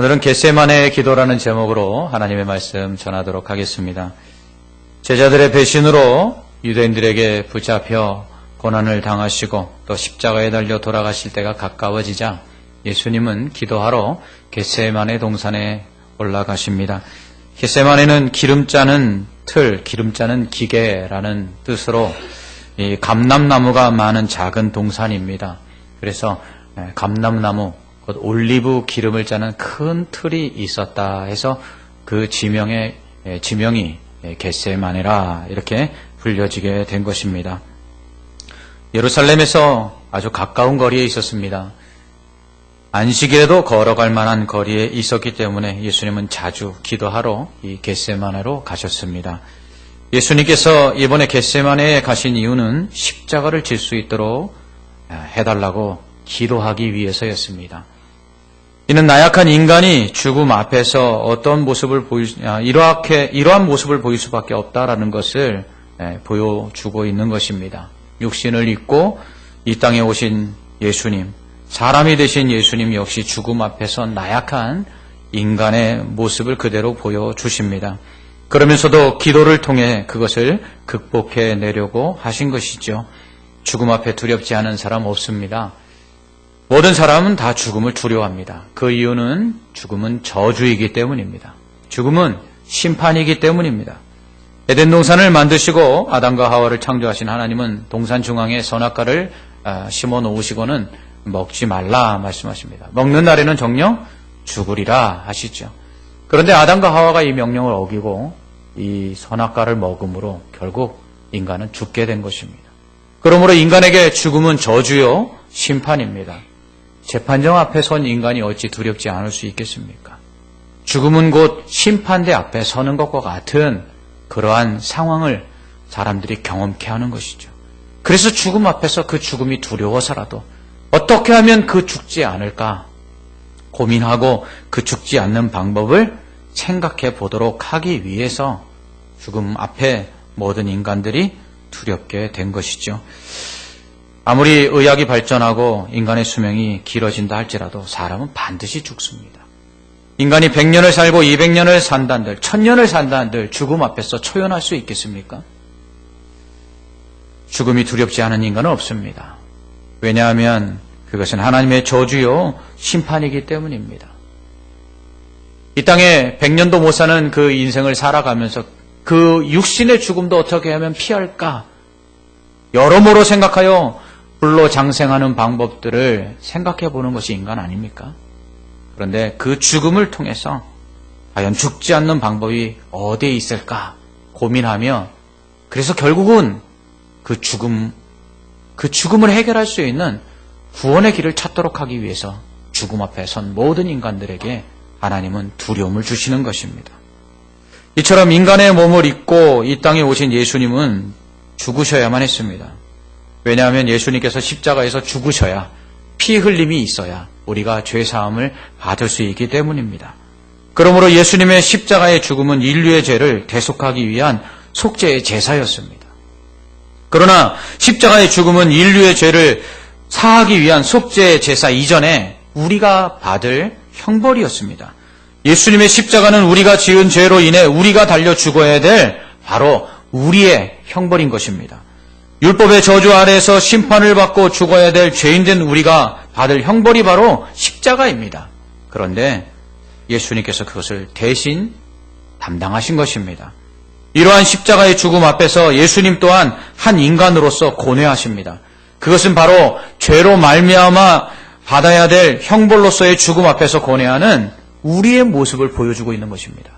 오늘은 겟세마네의 기도라는 제목으로 하나님의 말씀 전하도록 하겠습니다. 제자들의 배신으로 유대인들에게 붙잡혀 고난을 당하시고 또 십자가에 달려 돌아가실 때가 가까워지자 예수님은 기도하러 겟세마네 동산에 올라가십니다. 겟세마네는 기름 짜는 틀, 기름 짜는 기계라는 뜻으로 이 감람나무가 많은 작은 동산입니다. 그래서 감람나무, 곧 올리브 기름을 짜는 큰 틀이 있었다 해서 그 지명이 겟세마네라 이렇게 불려지게 된 것입니다. 예루살렘에서 아주 가까운 거리에 있었습니다. 안식일에도 걸어갈 만한 거리에 있었기 때문에 예수님은 자주 기도하러 이 겟세마네로 가셨습니다. 예수님께서 이번에 겟세마네에 가신 이유는 십자가를 질 수 있도록 해달라고 기도하기 위해서였습니다. 이는 나약한 인간이 죽음 앞에서 어떤 모습을 이러한 모습을 보일 수밖에 없다라는 것을 보여주고 있는 것입니다. 육신을 입고 이 땅에 오신 예수님, 사람이 되신 예수님 역시 죽음 앞에서 나약한 인간의 모습을 그대로 보여주십니다. 그러면서도 기도를 통해 그것을 극복해내려고 하신 것이죠. 죽음 앞에 두렵지 않은 사람 없습니다. 모든 사람은 다 죽음을 두려워합니다. 그 이유는 죽음은 저주이기 때문입니다. 죽음은 심판이기 때문입니다. 에덴 동산을 만드시고 아담과 하와를 창조하신 하나님은 동산 중앙에 선악과를 심어 놓으시고는 먹지 말라 말씀하십니다. 먹는 날에는 정녕 죽으리라 하시죠. 그런데 아담과 하와가 이 명령을 어기고 이 선악과를 먹음으로 결국 인간은 죽게 된 것입니다. 그러므로 인간에게 죽음은 저주요 심판입니다. 재판정 앞에 선 인간이 어찌 두렵지 않을 수 있겠습니까? 죽음은 곧 심판대 앞에 서는 것과 같은 그러한 상황을 사람들이 경험케 하는 것이죠. 그래서 죽음 앞에서 그 죽음이 두려워서라도 어떻게 하면 그 죽지 않을까 고민하고 그 죽지 않는 방법을 생각해 보도록 하기 위해서 죽음 앞에 모든 인간들이 두렵게 된 것이죠. 아무리 의학이 발전하고 인간의 수명이 길어진다 할지라도 사람은 반드시 죽습니다. 인간이 100년을 살고 200년을 산다 한들 1000년을 산다 한들 죽음 앞에서 초연할 수 있겠습니까? 죽음이 두렵지 않은 인간은 없습니다. 왜냐하면 그것은 하나님의 저주요 심판이기 때문입니다. 이 땅에 100년도 못 사는 그 인생을 살아가면서 그 육신의 죽음도 어떻게 하면 피할까? 여러모로 생각하여 불로 장생하는 방법들을 생각해 보는 것이 인간 아닙니까? 그런데 그 죽음을 통해서 과연 죽지 않는 방법이 어디에 있을까 고민하며 그래서 결국은 그 죽음을 해결할 수 있는 구원의 길을 찾도록 하기 위해서 죽음 앞에 선 모든 인간들에게 하나님은 두려움을 주시는 것입니다. 이처럼 인간의 몸을 입고 이 땅에 오신 예수님은 죽으셔야만 했습니다. 왜냐하면 예수님께서 십자가에서 죽으셔야 피 흘림이 있어야 우리가 죄사함을 받을 수 있기 때문입니다. 그러므로 예수님의 십자가의 죽음은 인류의 죄를 대속하기 위한 속죄의 제사였습니다. 그러나 십자가의 죽음은 인류의 죄를 사하기 위한 속죄의 제사 이전에 우리가 받을 형벌이었습니다. 예수님의 십자가는 우리가 지은 죄로 인해 우리가 달려 죽어야 될 바로 우리의 형벌인 것입니다. 율법의 저주 아래에서 심판을 받고 죽어야 될 죄인된 우리가 받을 형벌이 바로 십자가입니다. 그런데 예수님께서 그것을 대신 담당하신 것입니다. 이러한 십자가의 죽음 앞에서 예수님 또한 한 인간으로서 고뇌하십니다. 그것은 바로 죄로 말미암아 받아야 될 형벌로서의 죽음 앞에서 고뇌하는 우리의 모습을 보여주고 있는 것입니다.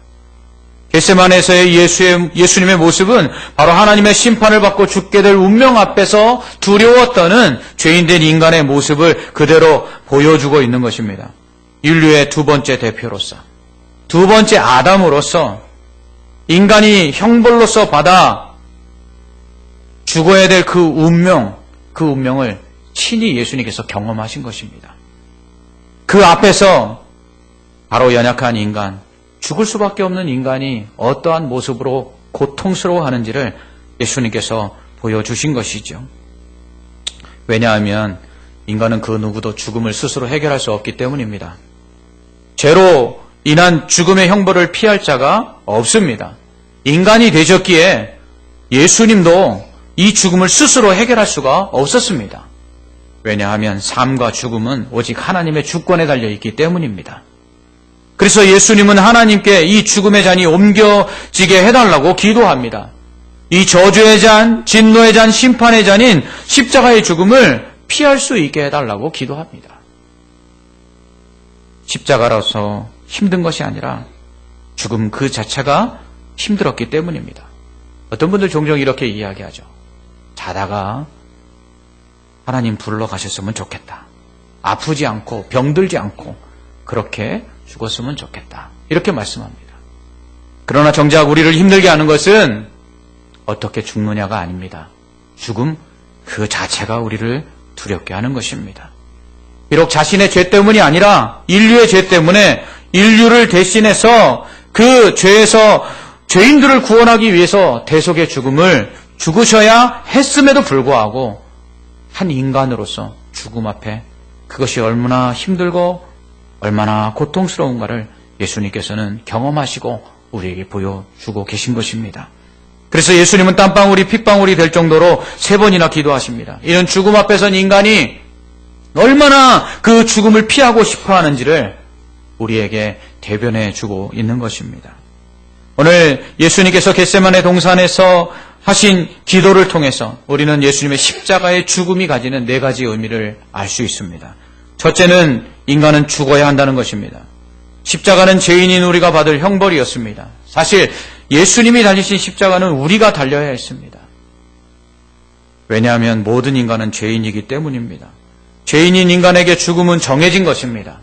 겟세마네에서의 예수님의 모습은 바로 하나님의 심판을 받고 죽게 될 운명 앞에서 두려워 떠는 죄인된 인간의 모습을 그대로 보여주고 있는 것입니다. 인류의 두 번째 대표로서, 두 번째 아담으로서 인간이 형벌로서 받아 죽어야 될 그 운명을 친히 예수님께서 경험하신 것입니다. 그 앞에서 바로 연약한 인간, 죽을 수밖에 없는 인간이 어떠한 모습으로 고통스러워하는지를 예수님께서 보여주신 것이죠. 왜냐하면 인간은 그 누구도 죽음을 스스로 해결할 수 없기 때문입니다. 죄로 인한 죽음의 형벌을 피할 자가 없습니다. 인간이 되셨기에 예수님도 이 죽음을 스스로 해결할 수가 없었습니다. 왜냐하면 삶과 죽음은 오직 하나님의 주권에 달려있기 때문입니다. 그래서 예수님은 하나님께 이 죽음의 잔이 옮겨지게 해달라고 기도합니다. 이 저주의 잔, 진노의 잔, 심판의 잔인 십자가의 죽음을 피할 수 있게 해달라고 기도합니다. 십자가라서 힘든 것이 아니라 죽음 그 자체가 힘들었기 때문입니다. 어떤 분들 종종 이렇게 이야기하죠. 자다가 하나님 불러가셨으면 좋겠다. 아프지 않고 병들지 않고 그렇게 죽었으면 좋겠다. 이렇게 말씀합니다. 그러나 정작 우리를 힘들게 하는 것은 어떻게 죽느냐가 아닙니다. 죽음 그 자체가 우리를 두렵게 하는 것입니다. 비록 자신의 죄 때문이 아니라 인류의 죄 때문에 인류를 대신해서 그 죄에서 죄인들을 구원하기 위해서 대속의 죽음을 죽으셔야 했음에도 불구하고 한 인간으로서 죽음 앞에 그것이 얼마나 힘들고 얼마나 고통스러운가를 예수님께서는 경험하시고 우리에게 보여주고 계신 것입니다. 그래서 예수님은 땀방울이 핏방울이 될 정도로 3번이나 기도하십니다. 이런 죽음 앞에선 인간이 얼마나 그 죽음을 피하고 싶어 하는지를 우리에게 대변해 주고 있는 것입니다. 오늘 예수님께서 겟세마네 동산에서 하신 기도를 통해서 우리는 예수님의 십자가의 죽음이 가지는 4가지 의미를 알 수 있습니다. 첫째는 인간은 죽어야 한다는 것입니다. 십자가는 죄인인 우리가 받을 형벌이었습니다. 사실 예수님이 달리신 십자가는 우리가 달려야 했습니다. 왜냐하면 모든 인간은 죄인이기 때문입니다. 죄인인 인간에게 죽음은 정해진 것입니다.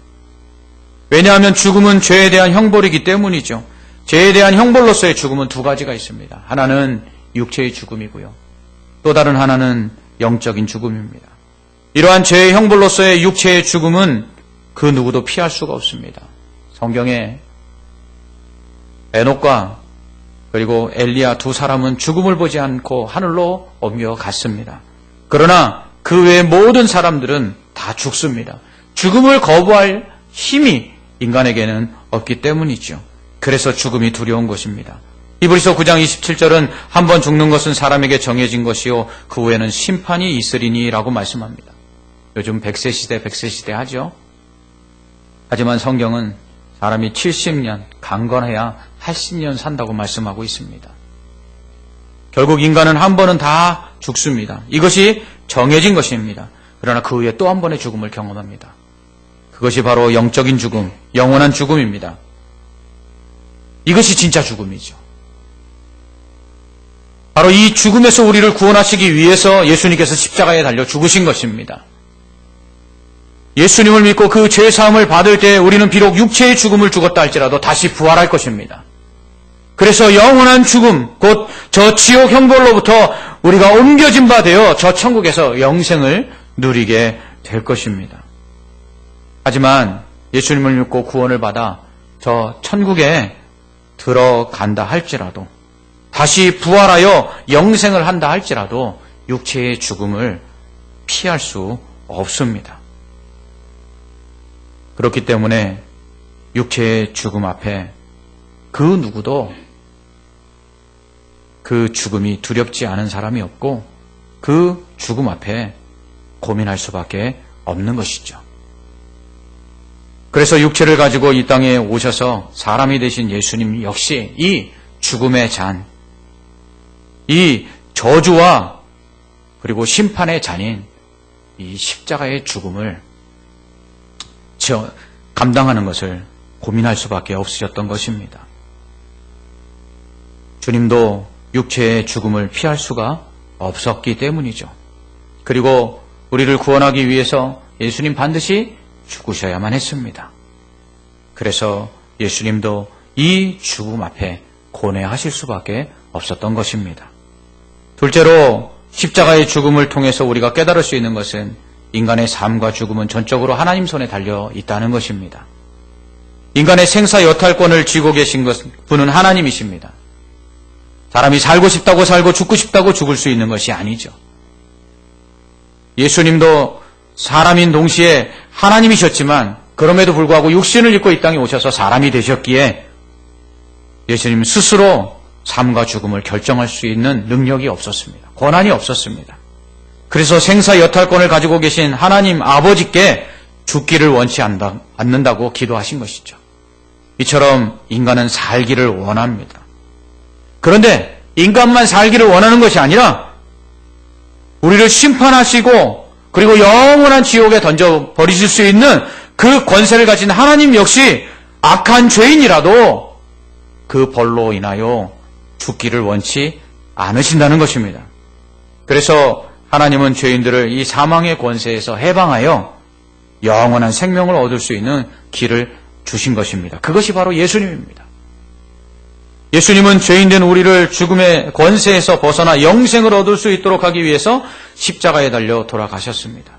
왜냐하면 죽음은 죄에 대한 형벌이기 때문이죠. 죄에 대한 형벌로서의 죽음은 2가지가 있습니다. 하나는 육체의 죽음이고요. 또 다른 하나는 영적인 죽음입니다. 이러한 죄의 형벌로서의 육체의 죽음은 그 누구도 피할 수가 없습니다. 성경에 에녹과 그리고 엘리야 2 사람은 죽음을 보지 않고 하늘로 옮겨갔습니다. 그러나 그 외의 모든 사람들은 다 죽습니다. 죽음을 거부할 힘이 인간에게는 없기 때문이죠. 그래서 죽음이 두려운 것입니다. 히브리서 9장 27절은 한 번 죽는 것은 사람에게 정해진 것이요 그 후에는 심판이 있으리니 라고 말씀합니다. 요즘 100세 시대 100세 시대 하죠. 하지만 성경은 사람이 70년 강건해야 80년 산다고 말씀하고 있습니다. 결국 인간은 한 번은 다 죽습니다. 이것이 정해진 것입니다. 그러나 그 후에 또 한 번의 죽음을 경험합니다. 그것이 바로 영적인 죽음, 영원한 죽음입니다. 이것이 진짜 죽음이죠. 바로 이 죽음에서 우리를 구원하시기 위해서 예수님께서 십자가에 달려 죽으신 것입니다. 예수님을 믿고 그 죄사함을 받을 때 우리는 비록 육체의 죽음을 죽었다 할지라도 다시 부활할 것입니다. 그래서 영원한 죽음, 곧 저 지옥 형벌로부터 우리가 옮겨진 바 되어 저 천국에서 영생을 누리게 될 것입니다. 하지만 예수님을 믿고 구원을 받아 저 천국에 들어간다 할지라도 다시 부활하여 영생을 한다 할지라도 육체의 죽음을 피할 수 없습니다. 그렇기 때문에 육체의 죽음 앞에 그 누구도 그 죽음이 두렵지 않은 사람이 없고 그 죽음 앞에 고민할 수밖에 없는 것이죠. 그래서 육체를 가지고 이 땅에 오셔서 사람이 되신 예수님 역시 이 죽음의 잔, 이 저주와 그리고 심판의 잔인 이 십자가의 죽음을 감당하는 것을 고민할 수밖에 없으셨던 것입니다. 주님도 육체의 죽음을 피할 수가 없었기 때문이죠. 그리고 우리를 구원하기 위해서 예수님 반드시 죽으셔야만 했습니다. 그래서 예수님도 이 죽음 앞에 고뇌하실 수밖에 없었던 것입니다. 둘째로 십자가의 죽음을 통해서 우리가 깨달을 수 있는 것은 인간의 삶과 죽음은 전적으로 하나님 손에 달려 있다는 것입니다. 인간의 생사 여탈권을 쥐고 계신 분은 하나님이십니다. 사람이 살고 싶다고 살고 죽고 싶다고 죽을 수 있는 것이 아니죠. 예수님도 사람인 동시에 하나님이셨지만 그럼에도 불구하고 육신을 입고 이 땅에 오셔서 사람이 되셨기에 예수님 스스로 삶과 죽음을 결정할 수 있는 능력이 없었습니다. 권한이 없었습니다. 그래서 생사 여탈권을 가지고 계신 하나님 아버지께 죽기를 원치 않는다고 기도하신 것이죠. 이처럼 인간은 살기를 원합니다. 그런데 인간만 살기를 원하는 것이 아니라 우리를 심판하시고 그리고 영원한 지옥에 던져버리실 수 있는 그 권세를 가진 하나님 역시 악한 죄인이라도 그 벌로 인하여 죽기를 원치 않으신다는 것입니다. 그래서 하나님은 죄인들을 이 사망의 권세에서 해방하여 영원한 생명을 얻을 수 있는 길을 주신 것입니다. 그것이 바로 예수님입니다. 예수님은 죄인된 우리를 죽음의 권세에서 벗어나 영생을 얻을 수 있도록 하기 위해서 십자가에 달려 돌아가셨습니다.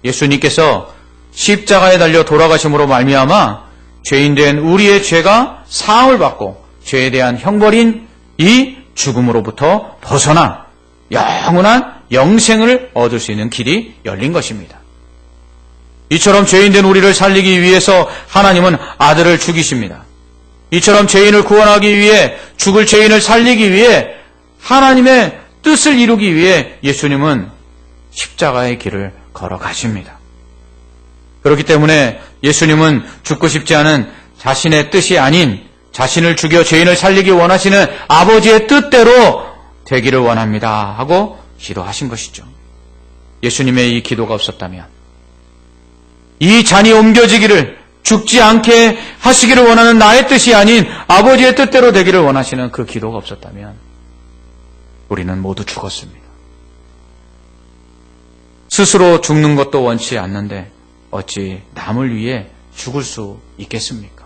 예수님께서 십자가에 달려 돌아가심으로 말미암아 죄인된 우리의 죄가 사함을 받고 죄에 대한 형벌인 이 죽음으로부터 벗어나 영원한 영생을 얻을 수 있는 길이 열린 것입니다. 이처럼 죄인된 우리를 살리기 위해서 하나님은 아들을 죽이십니다. 이처럼 죄인을 구원하기 위해 죽을 죄인을 살리기 위해 하나님의 뜻을 이루기 위해 예수님은 십자가의 길을 걸어가십니다. 그렇기 때문에 예수님은 죽고 싶지 않은 자신의 뜻이 아닌 자신을 죽여 죄인을 살리기 원하시는 아버지의 뜻대로 되기를 원합니다 하고 기도하신 것이죠. 예수님의 이 기도가 없었다면 이 잔이 옮겨지기를 죽지 않게 하시기를 원하는 나의 뜻이 아닌 아버지의 뜻대로 되기를 원하시는 그 기도가 없었다면 우리는 모두 죽었습니다. 스스로 죽는 것도 원치 않는데 어찌 남을 위해 죽을 수 있겠습니까?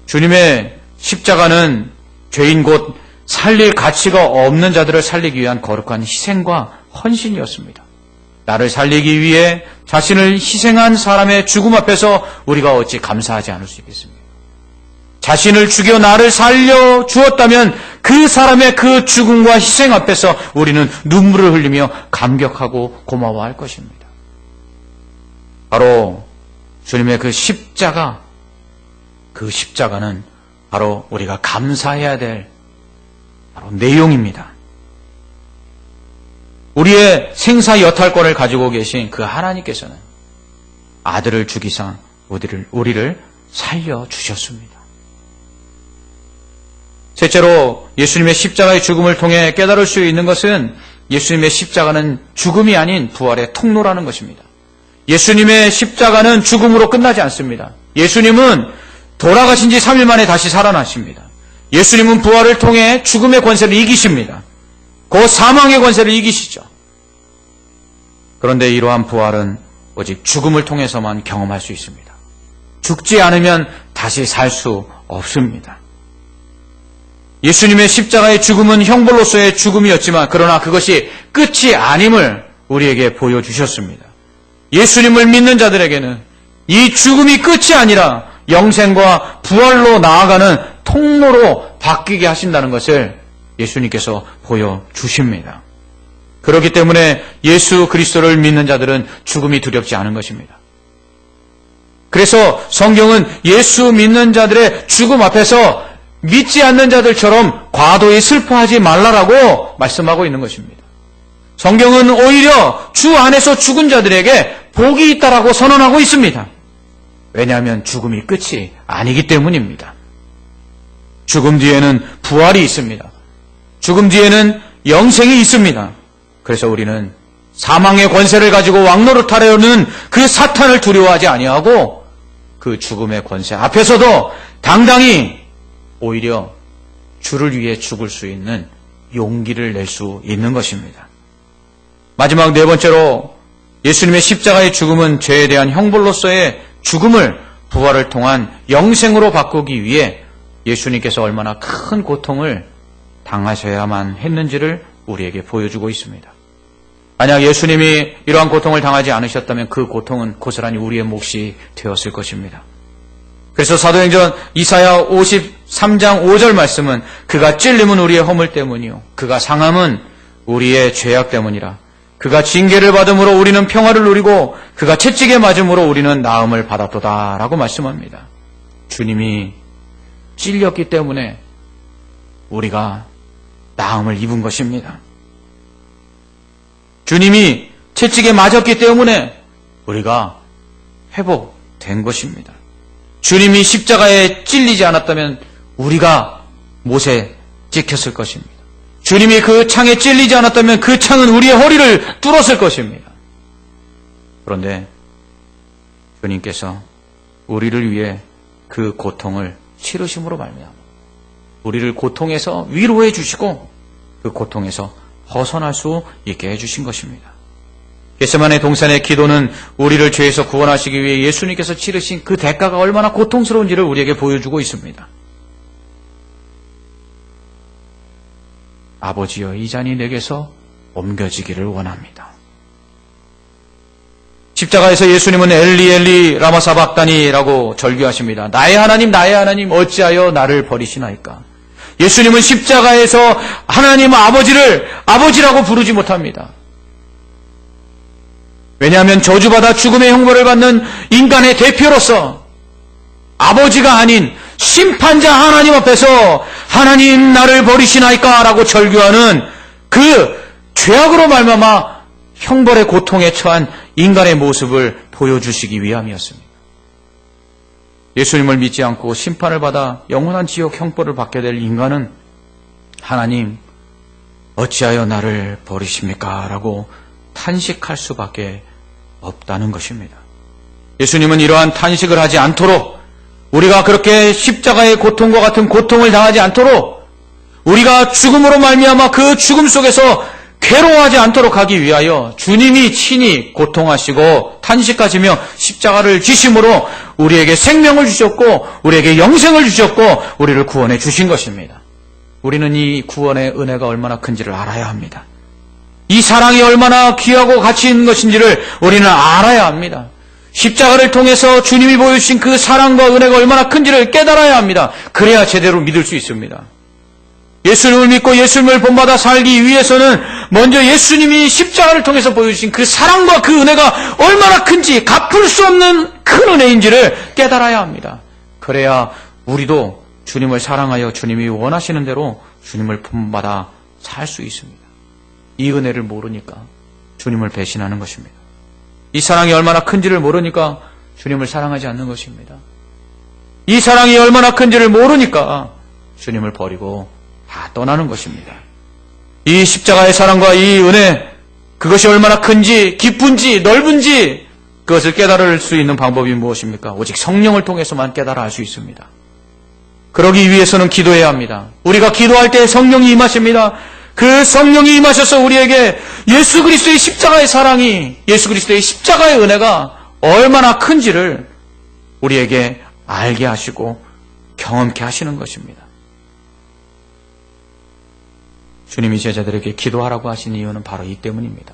주님의 십자가는 죄인 곧 살릴 가치가 없는 자들을 살리기 위한 거룩한 희생과 헌신이었습니다. 나를 살리기 위해 자신을 희생한 사람의 죽음 앞에서 우리가 어찌 감사하지 않을 수 있겠습니까? 자신을 죽여 나를 살려 주었다면 그 사람의 그 죽음과 희생 앞에서 우리는 눈물을 흘리며 감격하고 고마워할 것입니다. 바로 주님의 그 십자가, 그 십자가는 바로 우리가 감사해야 될 바로 내용입니다. 우리의 생사 여탈권을 가지고 계신 그 하나님께서는 아들을 죽이사 우리를 살려주셨습니다. 셋째로 예수님의 십자가의 죽음을 통해 깨달을 수 있는 것은 예수님의 십자가는 죽음이 아닌 부활의 통로라는 것입니다. 예수님의 십자가는 죽음으로 끝나지 않습니다. 예수님은 돌아가신 지 3일 만에 다시 살아나십니다. 예수님은 부활을 통해 죽음의 권세를 이기십니다. 그 사망의 권세를 이기시죠. 그런데 이러한 부활은 오직 죽음을 통해서만 경험할 수 있습니다. 죽지 않으면 다시 살 수 없습니다. 예수님의 십자가의 죽음은 형벌로서의 죽음이었지만 그러나 그것이 끝이 아님을 우리에게 보여주셨습니다. 예수님을 믿는 자들에게는 이 죽음이 끝이 아니라 영생과 부활로 나아가는 통로로 바뀌게 하신다는 것을 예수님께서 보여주십니다. 그렇기 때문에 예수 그리스도를 믿는 자들은 죽음이 두렵지 않은 것입니다. 그래서 성경은 예수 믿는 자들의 죽음 앞에서 믿지 않는 자들처럼 과도히 슬퍼하지 말라라고 말씀하고 있는 것입니다. 성경은 오히려 주 안에서 죽은 자들에게 복이 있다라고 선언하고 있습니다. 왜냐하면 죽음이 끝이 아니기 때문입니다. 죽음 뒤에는 부활이 있습니다. 죽음 뒤에는 영생이 있습니다. 그래서 우리는 사망의 권세를 가지고 왕노릇하려는 그 사탄을 두려워하지 아니하고 그 죽음의 권세 앞에서도 당당히 오히려 주를 위해 죽을 수 있는 용기를 낼 수 있는 것입니다. 마지막 네 번째로 예수님의 십자가의 죽음은 죄에 대한 형벌로서의 죽음을 부활을 통한 영생으로 바꾸기 위해 예수님께서 얼마나 큰 고통을 당하셔야만 했는지를 우리에게 보여주고 있습니다. 만약 예수님이 이러한 고통을 당하지 않으셨다면 그 고통은 고스란히 우리의 몫이 되었을 것입니다. 그래서 사도행전 이사야 53장 5절 말씀은 그가 찔림은 우리의 허물 때문이요 그가 상함은 우리의 죄악 때문이라 그가 징계를 받음으로 우리는 평화를 누리고 그가 채찍에 맞음으로 우리는 나음을 받았도다라고 말씀합니다. 주님이 찔렸기 때문에 우리가 나음을 입은 것입니다. 주님이 채찍에 맞았기 때문에 우리가 회복된 것입니다. 주님이 십자가에 찔리지 않았다면 우리가 못에 찍혔을 것입니다. 주님이 그 창에 찔리지 않았다면 그 창은 우리의 허리를 뚫었을 것입니다. 그런데 주님께서 우리를 위해 그 고통을 치르심으로 말미암아 우리를 고통에서 위로해 주시고 그 고통에서 벗어날 수 있게 해주신 것입니다. 겟세마네 동산의 기도는 우리를 죄에서 구원하시기 위해 예수님께서 치르신 그 대가가 얼마나 고통스러운지를 우리에게 보여주고 있습니다. 아버지여, 이 잔이 내게서 옮겨지기를 원합니다. 십자가에서 예수님은 엘리 엘리 라마 사박다니라고 절규하십니다. 나의 하나님 어찌하여 나를 버리시나이까. 예수님은 십자가에서 하나님 아버지를 아버지라고 부르지 못합니다. 왜냐하면 저주받아 죽음의 형벌을 받는 인간의 대표로서 아버지가 아닌 심판자 하나님 앞에서 하나님 나를 버리시나이까 라고 절규하는 그 죄악으로 말미암아 형벌의 고통에 처한 인간의 모습을 보여주시기 위함이었습니다. 예수님을 믿지 않고 심판을 받아 영원한 지옥 형벌을 받게 될 인간은 하나님 어찌하여 나를 버리십니까? 라고 탄식할 수밖에 없다는 것입니다. 예수님은 이러한 탄식을 하지 않도록, 우리가 그렇게 십자가의 고통과 같은 고통을 당하지 않도록, 우리가 죽음으로 말미암아 그 죽음 속에서 괴로워하지 않도록 하기 위하여 주님이 친히 고통하시고 탄식하시며 십자가를 지심으로 우리에게 생명을 주셨고 우리에게 영생을 주셨고 우리를 구원해 주신 것입니다. 우리는 이 구원의 은혜가 얼마나 큰지를 알아야 합니다. 이 사랑이 얼마나 귀하고 가치 있는 것인지를 우리는 알아야 합니다. 십자가를 통해서 주님이 보여주신 그 사랑과 은혜가 얼마나 큰지를 깨달아야 합니다. 그래야 제대로 믿을 수 있습니다. 예수님을 믿고 예수님을 본받아 살기 위해서는 먼저 예수님이 십자가를 통해서 보여주신 그 사랑과 그 은혜가 얼마나 큰지, 갚을 수 없는 큰 은혜인지를 깨달아야 합니다. 그래야 우리도 주님을 사랑하여 주님이 원하시는 대로 주님을 본받아 살 수 있습니다. 이 은혜를 모르니까 주님을 배신하는 것입니다. 이 사랑이 얼마나 큰지를 모르니까 주님을 사랑하지 않는 것입니다. 이 사랑이 얼마나 큰지를 모르니까 주님을 버리고 다 떠나는 것입니다. 이 십자가의 사랑과 이 은혜, 그것이 얼마나 큰지, 기쁜지, 넓은지 그것을 깨달을 수 있는 방법이 무엇입니까? 오직 성령을 통해서만 깨달아 알 수 있습니다. 그러기 위해서는 기도해야 합니다. 우리가 기도할 때 성령이 임하십니다. 그 성령이 임하셔서 우리에게 예수 그리스도의 십자가의 사랑이, 예수 그리스도의 십자가의 은혜가 얼마나 큰지를 우리에게 알게 하시고 경험케 하시는 것입니다. 주님이 제자들에게 기도하라고 하신 이유는 바로 이 때문입니다.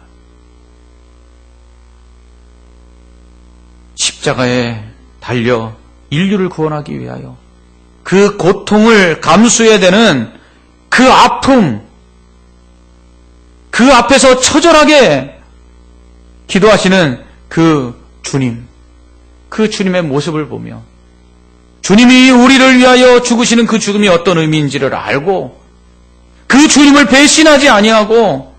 십자가에 달려 인류를 구원하기 위하여 그 고통을 감수해야 되는 그 아픔, 그 앞에서 처절하게 기도하시는 그 주님, 그 주님의 모습을 보며 주님이 우리를 위하여 죽으시는 그 죽음이 어떤 의미인지를 알고 그 주님을 배신하지 아니하고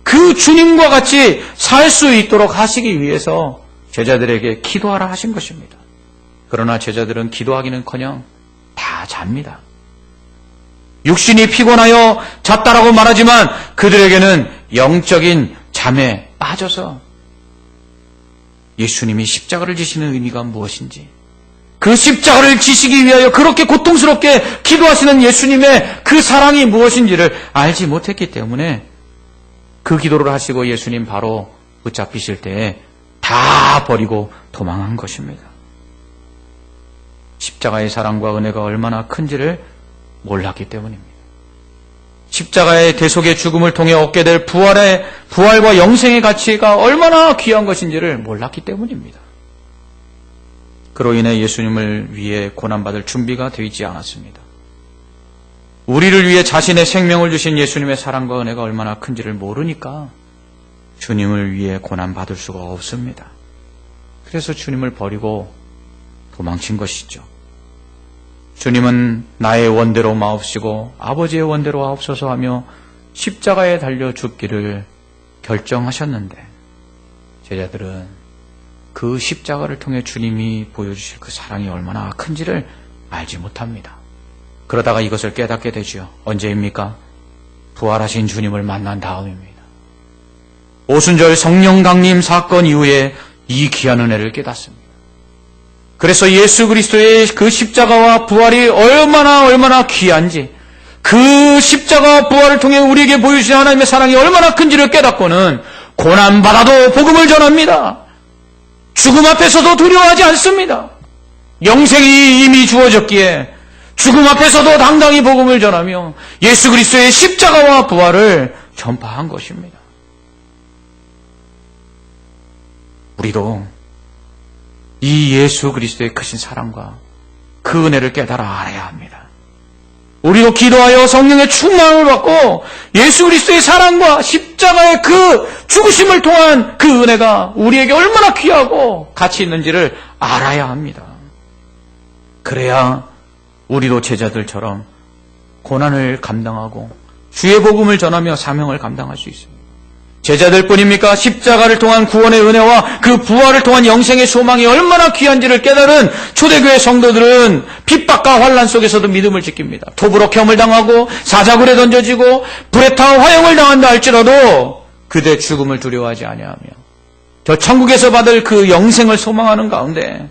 그 주님과 같이 살 수 있도록 하시기 위해서 제자들에게 기도하라 하신 것입니다. 그러나 제자들은 기도하기는커녕 다 잡니다. 육신이 피곤하여 잤다라고 말하지만 그들에게는 영적인 잠에 빠져서 예수님이 십자가를 지시는 의미가 무엇인지, 그 십자가를 지시기 위하여 그렇게 고통스럽게 기도하시는 예수님의 그 사랑이 무엇인지를 알지 못했기 때문에 그 기도를 하시고 예수님 바로 붙잡히실 때에 다 버리고 도망한 것입니다. 십자가의 사랑과 은혜가 얼마나 큰지를 몰랐기 때문입니다. 십자가의 대속의 죽음을 통해 얻게 될 부활과 영생의 가치가 얼마나 귀한 것인지를 몰랐기 때문입니다. 그로 인해 예수님을 위해 고난받을 준비가 되지 않았습니다. 우리를 위해 자신의 생명을 주신 예수님의 사랑과 은혜가 얼마나 큰지를 모르니까 주님을 위해 고난받을 수가 없습니다. 그래서 주님을 버리고 도망친 것이죠. 주님은 나의 원대로 마옵시고 아버지의 원대로 하옵소서 하며 십자가에 달려 죽기를 결정하셨는데 제자들은 그 십자가를 통해 주님이 보여주실 그 사랑이 얼마나 큰지를 알지 못합니다. 그러다가 이것을 깨닫게 되죠. 언제입니까? 부활하신 주님을 만난 다음입니다. 오순절 성령 강림 사건 이후에 이 귀한 은혜를 깨닫습니다. 그래서 예수 그리스도의 그 십자가와 부활이 얼마나 귀한지, 그 십자가와 부활을 통해 우리에게 보여주신 하나님의 사랑이 얼마나 큰지를 깨닫고는 고난받아도 복음을 전합니다. 죽음 앞에서도 두려워하지 않습니다. 영생이 이미 주어졌기에 죽음 앞에서도 당당히 복음을 전하며 예수 그리스도의 십자가와 부활을 전파한 것입니다. 우리도 이 예수 그리스도의 크신 사랑과 그 은혜를 깨달아 알아야 합니다. 우리도 기도하여 성령의 충만을 받고 예수 그리스도의 사랑과 십자가의 그 죽으심을 통한 그 은혜가 우리에게 얼마나 귀하고 가치 있는지를 알아야 합니다. 그래야 우리도 제자들처럼 고난을 감당하고 주의 복음을 전하며 사명을 감당할 수 있습니다. 제자들뿐입니까? 십자가를 통한 구원의 은혜와 그 부활을 통한 영생의 소망이 얼마나 귀한지를 깨달은 초대교회 성도들은 핍박과 환난 속에서도 믿음을 지킵니다. 톱으로 겸을 당하고 사자굴에 던져지고 불에 타 화형을 당한다 할지라도 그대 죽음을 두려워하지 아니하며 저 천국에서 받을 그 영생을 소망하는 가운데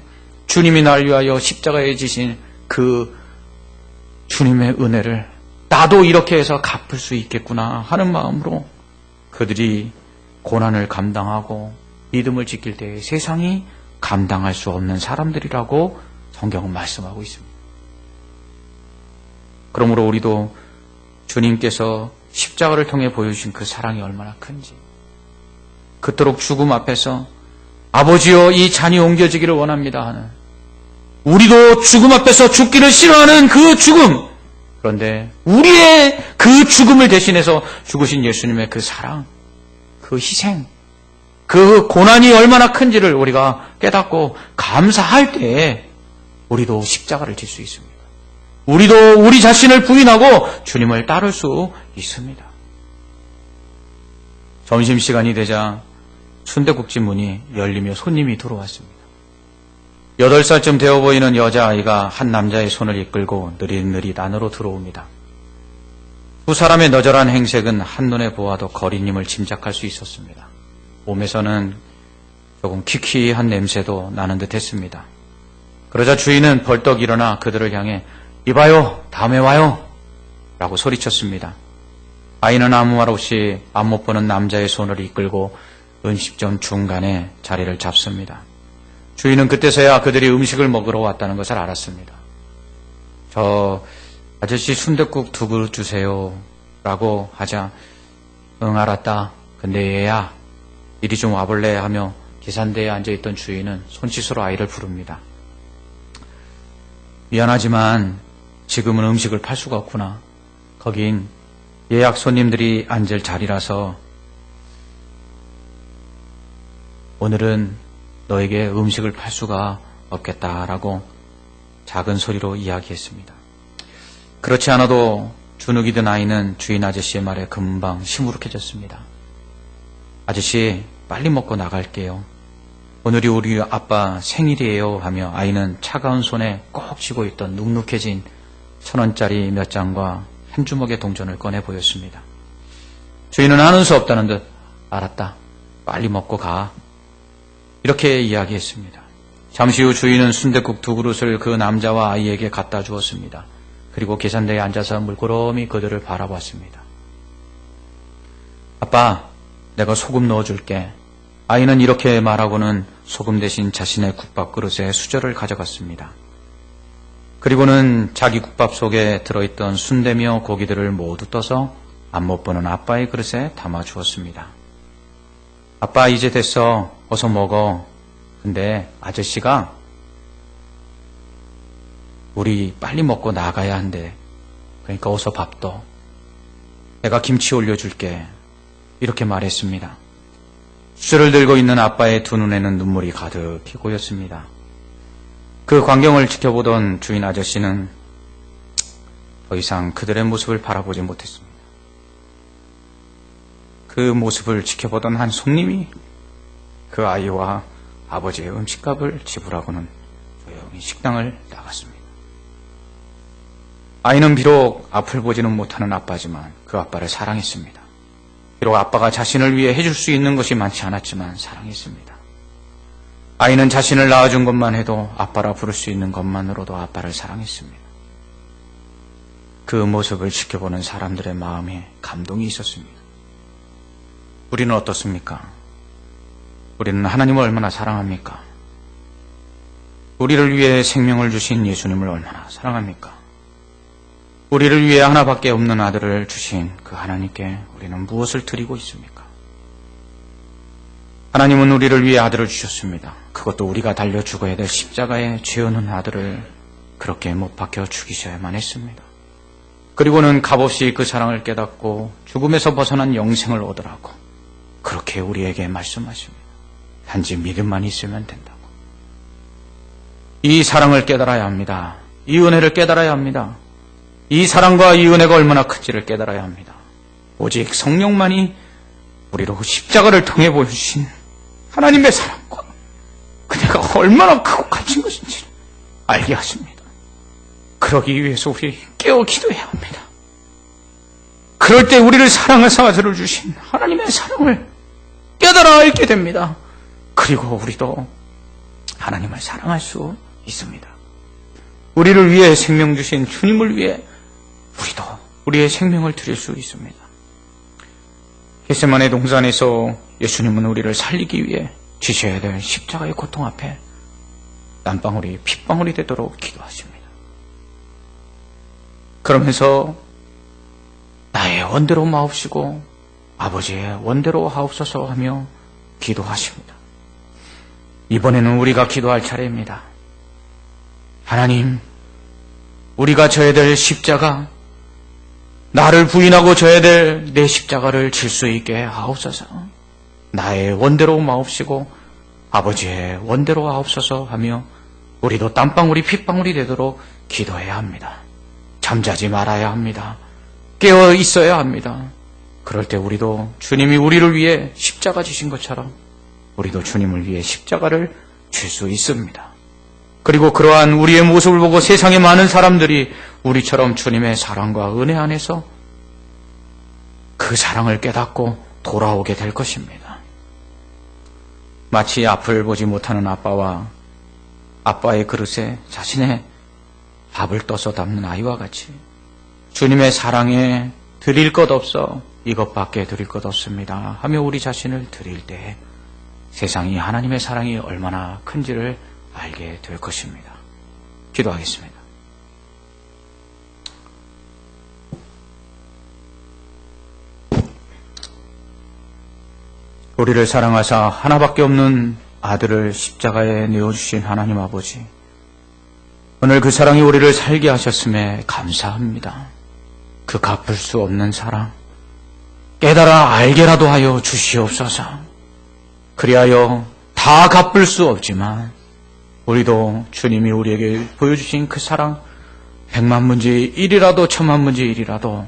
주님이 날 위하여 십자가에 지신 그 주님의 은혜를 나도 이렇게 해서 갚을 수 있겠구나 하는 마음으로 그들이 고난을 감당하고 믿음을 지킬 때에 세상이 감당할 수 없는 사람들이라고 성경은 말씀하고 있습니다. 그러므로 우리도 주님께서 십자가를 통해 보여주신 그 사랑이 얼마나 큰지, 그토록 죽음 앞에서 아버지여 이 잔이 옮겨지기를 원합니다 하는, 우리도 죽음 앞에서 죽기를 싫어하는 그 죽음, 그런데 우리의 그 죽음을 대신해서 죽으신 예수님의 그 사랑, 그 희생, 그 고난이 얼마나 큰지를 우리가 깨닫고 감사할 때에 우리도 십자가를 질 수 있습니다. 우리도 우리 자신을 부인하고 주님을 따를 수 있습니다. 점심시간이 되자 순댓국집 문이 열리며 손님이 들어왔습니다. 8살쯤 되어 보이는 여자아이가 한 남자의 손을 이끌고 느릿느릿 안으로 들어옵니다. 두 사람의 너절한 행색은 한눈에 보아도 거리님을 짐작할 수 있었습니다. 몸에서는 조금 키키한 냄새도 나는 듯 했습니다. 그러자 주인은 벌떡 일어나 그들을 향해 이봐요, 다음에 와요 라고 소리쳤습니다. 아이는 아무 말 없이 안 못 보는 남자의 손을 이끌고 음식점 중간에 자리를 잡습니다. 주인은 그때서야 그들이 음식을 먹으러 왔다는 것을 알았습니다. 저 아저씨 순댓국 2그릇 주세요 라고 하자 응 알았다. 근데 얘야 이리 좀 와볼래 하며 계산대에 앉아있던 주인은 손짓으로 아이를 부릅니다. 미안하지만 지금은 음식을 팔 수가 없구나. 거긴 예약 손님들이 앉을 자리라서 오늘은 너에게 음식을 팔 수가 없겠다라고 작은 소리로 이야기했습니다. 그렇지 않아도 주눅이 든 아이는 주인 아저씨의 말에 금방 시무룩해졌습니다. 아저씨 빨리 먹고 나갈게요. 오늘이 우리 아빠 생일이에요 하며 아이는 차가운 손에 꼭 쥐고 있던 눅눅해진 1,000원짜리 몇 장과 한 주먹의 동전을 꺼내 보였습니다. 주인은 하는 수 없다는 듯 알았다. 빨리 먹고 가. 이렇게 이야기했습니다. 잠시 후 주인은 순댓국 2그릇을 그 남자와 아이에게 갖다 주었습니다. 그리고 계산대에 앉아서 물끄러미 그들을 바라봤습니다. 아빠, 내가 소금 넣어줄게. 아이는 이렇게 말하고는 소금 대신 자신의 국밥 그릇에 수저를 가져갔습니다. 그리고는 자기 국밥 속에 들어있던 순대며 고기들을 모두 떠서 안 못 보는 아빠의 그릇에 담아 주었습니다. 아빠 이제 됐어. 어서 먹어. 근데 아저씨가 우리 빨리 먹고 나가야 한대. 그러니까 어서 밥 떠. 내가 김치 올려줄게. 이렇게 말했습니다. 숫을 들고 있는 아빠의 두 눈에는 눈물이 가득히 고였습니다. 그 광경을 지켜보던 주인 아저씨는 더 이상 그들의 모습을 바라보지 못했습니다. 그 모습을 지켜보던 한 손님이 그 아이와 아버지의 음식값을 지불하고는 조용히 식당을 나갔습니다. 아이는 비록 앞을 보지는 못하는 아빠지만 그 아빠를 사랑했습니다. 비록 아빠가 자신을 위해 해줄 수 있는 것이 많지 않았지만 사랑했습니다. 아이는 자신을 낳아준 것만 해도 아빠라 부를 수 있는 것만으로도 아빠를 사랑했습니다. 그 모습을 지켜보는 사람들의 마음에 감동이 있었습니다. 우리는 어떻습니까? 우리는 하나님을 얼마나 사랑합니까? 우리를 위해 생명을 주신 예수님을 얼마나 사랑합니까? 우리를 위해 하나밖에 없는 아들을 주신 그 하나님께 우리는 무엇을 드리고 있습니까? 하나님은 우리를 위해 아들을 주셨습니다. 그것도 우리가 달려 죽어야 될 십자가에 죄 없는 아들을 그렇게 못 박혀 죽이셔야만 했습니다. 그리고는 값없이 그 사랑을 깨닫고 죽음에서 벗어난 영생을 얻으라고 그렇게 우리에게 말씀하십니다. 단지 믿음만 있으면 된다고. 이 사랑을 깨달아야 합니다. 이 은혜를 깨달아야 합니다. 이 사랑과 이 은혜가 얼마나 큰지를 깨달아야 합니다. 오직 성령만이 우리로 십자가를 통해 보여주신 하나님의 사랑과 그네가 얼마나 크고 값진 것인지 알게 하십니다. 그러기 위해서 우리 깨어 기도해야 합니다. 그럴 때 우리를 사랑하사 아들을 주신 하나님의 사랑을 깨달아 알게 됩니다. 그리고 우리도 하나님을 사랑할 수 있습니다. 우리를 위해 생명 주신 주님을 위해 우리도 우리의 생명을 드릴 수 있습니다. 겟세마네 동산에서 예수님은 우리를 살리기 위해 지셔야 될 십자가의 고통 앞에 땀방울이 핏방울이 되도록 기도하십니다. 그러면서 나의 원대로 마옵시고 아버지의 원대로 하옵소서 하며 기도하십니다. 이번에는 우리가 기도할 차례입니다. 하나님, 우리가 져야 될 십자가, 나를 부인하고 져야 될 내 십자가를 질 수 있게 하옵소서. 나의 원대로 마옵시고 아버지의 원대로 하옵소서 하며 우리도 땀방울이 핏방울이 되도록 기도해야 합니다. 잠자지 말아야 합니다. 깨어 있어야 합니다. 그럴 때 우리도 주님이 우리를 위해 십자가 지신 것처럼 우리도 주님을 위해 십자가를 질 수 있습니다. 그리고 그러한 우리의 모습을 보고 세상의 많은 사람들이 우리처럼 주님의 사랑과 은혜 안에서 그 사랑을 깨닫고 돌아오게 될 것입니다. 마치 앞을 보지 못하는 아빠와 아빠의 그릇에 자신의 밥을 떠서 담는 아이와 같이 주님의 사랑에 드릴 것 없어 이것밖에 드릴 것 없습니다 하며 우리 자신을 드릴 때 세상이 하나님의 사랑이 얼마나 큰지를 알게 될 것입니다. 기도하겠습니다. 우리를 사랑하사 하나밖에 없는 아들을 십자가에 내어주신 하나님 아버지, 오늘 그 사랑이 우리를 살게 하셨음에 감사합니다. 그 갚을 수 없는 사랑 깨달아 알게라도 하여 주시옵소서. 그리하여 다 갚을 수 없지만 우리도 주님이 우리에게 보여주신 그 사랑 100만 문제 1이라도 1000만 문제 1이라도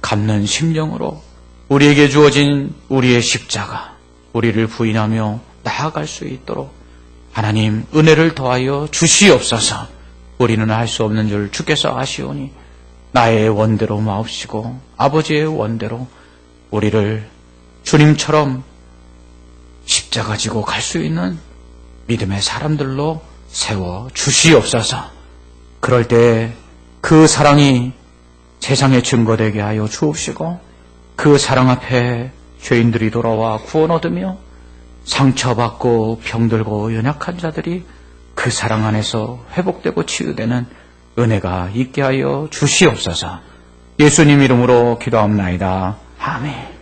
갚는 심령으로 우리에게 주어진 우리의 십자가, 우리를 부인하며 나아갈 수 있도록 하나님 은혜를 더하여 주시옵소서. 우리는 할 수 없는 줄 주께서 아시오니 나의 원대로 마옵시고 아버지의 원대로 우리를 주님처럼 십자가 지고 갈 수 있는 믿음의 사람들로 세워 주시옵소서. 그럴 때 그 사랑이 세상에 증거되게 하여 주옵시고 그 사랑 앞에 죄인들이 돌아와 구원 얻으며 상처받고 병들고 연약한 자들이 그 사랑 안에서 회복되고 치유되는 은혜가 있게 하여 주시옵소서. 예수님 이름으로 기도합나이다. 아멘.